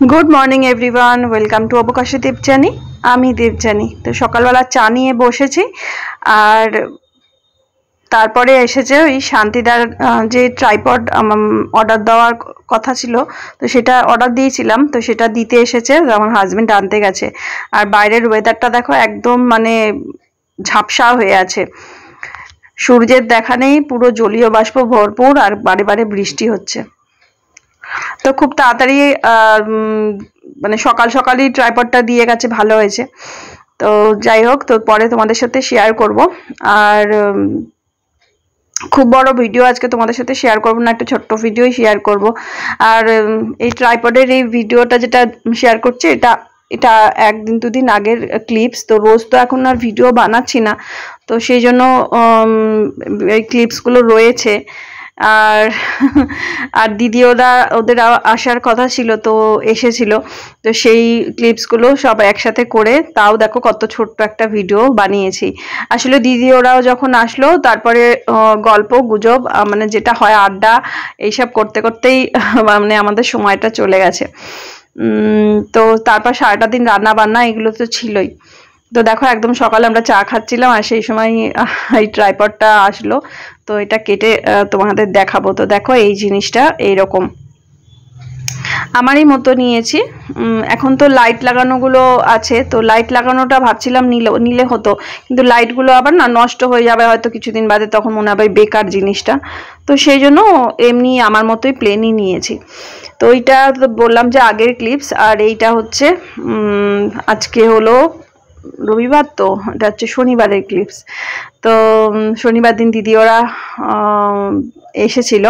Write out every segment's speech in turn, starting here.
Good morning everyone welcome to Abakashi Debjani. आमी देवजानी तो सकालबेला चा निये बसेছি আর তারপরে এসেছে ওই শান্তিদার যে ট্রাইপড অর্ডার দেওয়ার কথা ছিল, তো সেটা অর্ডার দিয়েছিলাম, তো সেটা দিতে এসেছে, আমার হাজবেন্ড আনতে গেছে। আর বাইরের ওয়েদারটা দেখো একদম মানে ঝাপসা হয়ে আছে, সূর্যের দেখা নেই, পুরো জলীয় বাষ্প ভরপুর আর বারে বারে বৃষ্টি হচ্ছে। তো খুব তাড়াতাড়ি মানে সকাল সকালই ট্রাইপডটা দিয়ে গেছে, ভালো হয়েছে। তো যাই হোক, তো পরে তোমাদের সাথে শেয়ার করব। আর খুব বড় ভিডিও আজকে তোমাদের সাথে শেয়ার করব না, একটা ছোট্ট ভিডিওই শেয়ার করব। আর এই ট্রাইপডের এই ভিডিওটা যেটা শেয়ার করছি, এটা একদিন দুদিন আগের ক্লিপস, তো রোজ তো এখন আর ভিডিও বানাচ্ছি না, তো সেই জন্য এই ক্লিপসগুলো রয়েছে। আর আর দিদি ওদের আসার কথা ছিল, তো এসেছিল, তো সেই ক্লিপসগুলো সব একসাথে করে, তাও দেখো কত ছোট্ট একটা ভিডিও বানিয়েছি। আসলে দিদি ওরাও যখন আসলো, তারপরে গল্প গুজব মানে যেটা হয় আড্ডা, এইসব করতে করতেই মানে আমাদের সময়টা চলে গেছে। তো তারপর সারাটা দিন রান্না বান্না এগুলো তো ছিলই। তো দেখো একদম সকালে আমরা চা খাচ্ছিলাম, আর সেই সময় এই ট্রাইপডটা আসলো, তো এটা কেটে তোমাদের দেখাবো। তো দেখো এই জিনিসটা এইরকম আমারই মতো নিয়েছি। এখন তো লাইট লাগানোগুলো আছে, তো লাইট লাগানোটা ভাবছিলাম নিলে হতো, কিন্তু লাইটগুলো আবার না নষ্ট হয়ে যাবে হয়তো কিছুদিন বাদে, তখন মনে হবে বেকার জিনিসটা, তো সেই জন্য এমনি আমার মতোই প্লেনই নিয়েছি। তো এইটা তো বললাম যে আগের ক্লিপস, আর এইটা হচ্ছে আজকে হলো রবিবার, তো এটা হচ্ছে শনিবারের ক্লিপস। তো শনিবার দিন দিদি ওরা এসেছিল,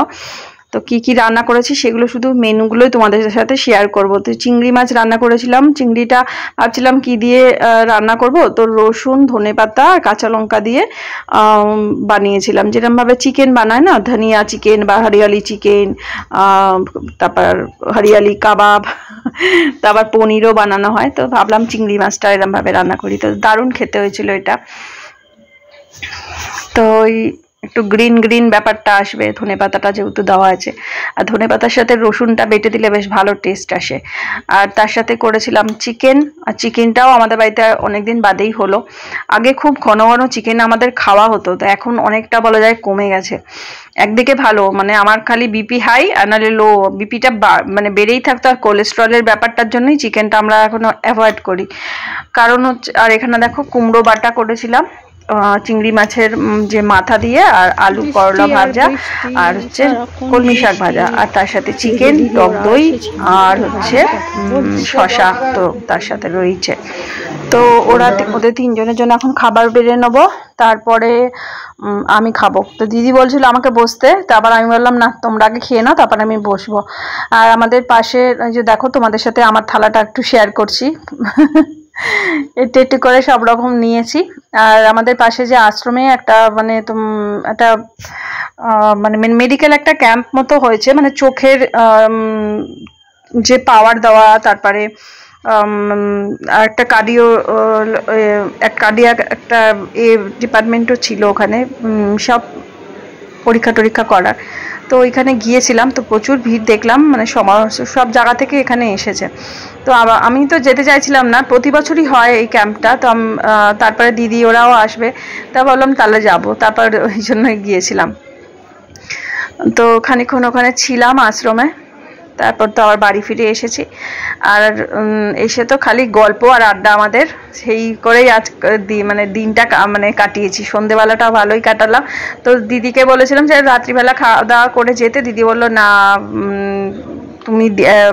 তো কি কি রান্না করেছি সেগুলো শুধু মেনুগুলোই তোমাদের সাথে শেয়ার করব। তো চিংড়ি মাছ রান্না করেছিলাম, চিংড়িটা ভাবছিলাম কি দিয়ে রান্না করব, তো রসুন ধনেপাতা আর কাঁচা লঙ্কা দিয়ে বানিয়েছিলাম, যেরকমভাবে চিকেন বানায় না, ধনিয়া চিকেন বা হরিয়ালি চিকেন, তারপর হরিয়ালি কাবাব, তারপর পনিরও বানানো হয়, তো ভাবলাম চিংড়ি মাছটা এরকমভাবে রান্না করি, তো দারুণ খেতে হয়েছিল এটা। তো ওই একটু গ্রিন গ্রিন ব্যাপারটা আসবে, ধনে পাতাটা যেহেতু দেওয়া আছে, আর ধনে পাতার সাথে রসুনটা বেটে দিলে বেশ ভালো টেস্ট আসে। আর তার সাথে করেছিলাম চিকেন, আর চিকেনটাও আমাদের বাড়িতে অনেকদিন বাদেই হলো। আগে খুব ঘন ঘন চিকেন আমাদের খাওয়া হতো, তো এখন অনেকটা বলা যায় কমে গেছে। একদিকে ভালো, মানে আমার খালি বিপি হাই আর নাহলে লো, বিপিটা মানে বেড়েই থাকতো, আর কোলেস্ট্রলের ব্যাপারটার জন্যই চিকেনটা আমরা এখন অ্যাভয়েড করি। কারণ হচ্ছে, আর এখানে দেখো কুমড়ো বাটা করেছিলাম, চিংড়ি মাছের যে মাথা দিয়ে, আর আলু করলা ভাজা, আর হচ্ছে কলমি শাক ভাজা, আর তার সাথে চিকেন, টক দই, আর হচ্ছে শশা তো তার সাথে রয়েছে। তো ওদের তিনজনের জন্য এখন খাবার বেড়ে নেবো, তারপরে আমি খাবো। তো দিদি বলছিল আমাকে বসতে, তারপর আমি বললাম না, তোমরা আগে খেয়ে নাও, তারপর আমি বসবো। আর আমাদের পাশে যে দেখো, তোমাদের সাথে আমার থালাটা একটু শেয়ার করছি, একটু একটু করে সব রকম নিয়েছি। আর আমাদের পাশে যে আশ্রমে একটা মানে একটা মানে মেডিকেল একটা ক্যাম্প মতো হয়েছে, মানে চোখের যে পাওয়ার দেওয়া, তারপরে আর একটা কার্ডিয়াক একটা ডিপার্টমেন্টও ছিল ওখানে, সব পরীক্ষা টরীক্ষা করার। তো ওইখানে গিয়েছিলাম, তো প্রচুর ভিড় দেখলাম, মানে সব জায়গা থেকে এখানে এসেছে। তো আমি তো যেতে চাইছিলাম না, প্রতি বছরই হয় এই ক্যাম্পটা, তো তারপরে দিদি ওরাও আসবে, তা বললাম তাহলে যাব, তারপর ওই জন্য গিয়েছিলাম। তো খানিকক্ষণ ওখানে ছিলাম আশ্রমে, তারপর তো আবার বাড়ি ফিরে এসেছি। আর এসে তো খালি গল্প আর আড্ডা আমাদের, সেই করেই আজ মানে দিনটা মানে কাটিয়েছি। সন্ধেবেলাটা ভালোই কাটালাম। তো দিদিকে বলেছিলাম যে রাত্রিবেলা খাওয়া দাওয়া করে যেতে, দিদি বললো না তুমি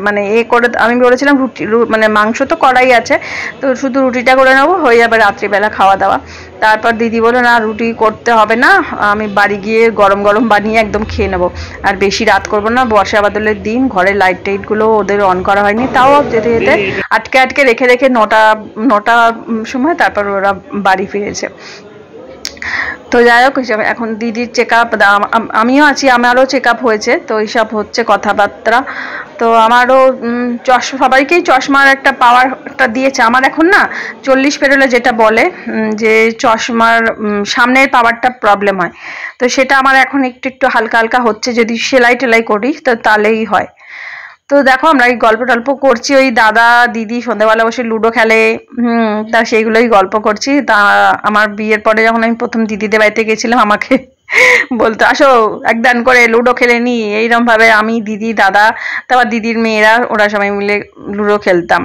মানে করে, আমি বলেছিলাম রুটি মানে মাংস তো করাই আছে, তো শুধু রুটিটা করে নেবো, হয়ে যাবে রাত্রিবেলা খাওয়া দাওয়া। তারপর দিদি বললো না, রুটি করতে হবে না, আমি বাড়ি গিয়ে গরম গরম বানিয়ে একদম খেয়ে নেবো, আর বেশি রাত করবো না, বর্ষা বাদলের দিন, ঘরের লাইট টাইটগুলো ওদের অন করা হয়নি, তাও যেতে যেতে আটকে রেখে নটা সময় তারপর ওরা বাড়ি ফিরেছে। তো যাই হোক, এখন দিদির চেক আপ, আমিও আছি, আমারও চেক আপ হয়েছে, তো এইসব হচ্ছে কথাবার্তা। তো আমারও সবাইকেই চশমার একটা পাওয়ারটা দিয়েছে। আমার এখন না 40 পেরোলে যেটা বলে যে চশমার সামনের পাওয়ারটা প্রবলেম হয়, তো সেটা আমার এখন একটু হালকা হালকা হচ্ছে, যদি সেলাই টেলাই করি তো তাহলেই হয়। তো দেখো আমরা এই গল্প টল্প করছি, ওই দাদা দিদি সন্ধ্যাবেলা বসে লুডো খেলে, তা সেইগুলোই গল্প করছি। তা আমার বিয়ের পরে যখন আমি প্রথম দিদিদের বাড়িতে গেছিলাম, আমাকে বলতো আসো একদান করে লুডো খেলে নি, এইরকম ভাবে আমি দিদি দাদা তারপর দিদির মেয়েরা ওরা সবাই মিলে লুডো খেলতাম।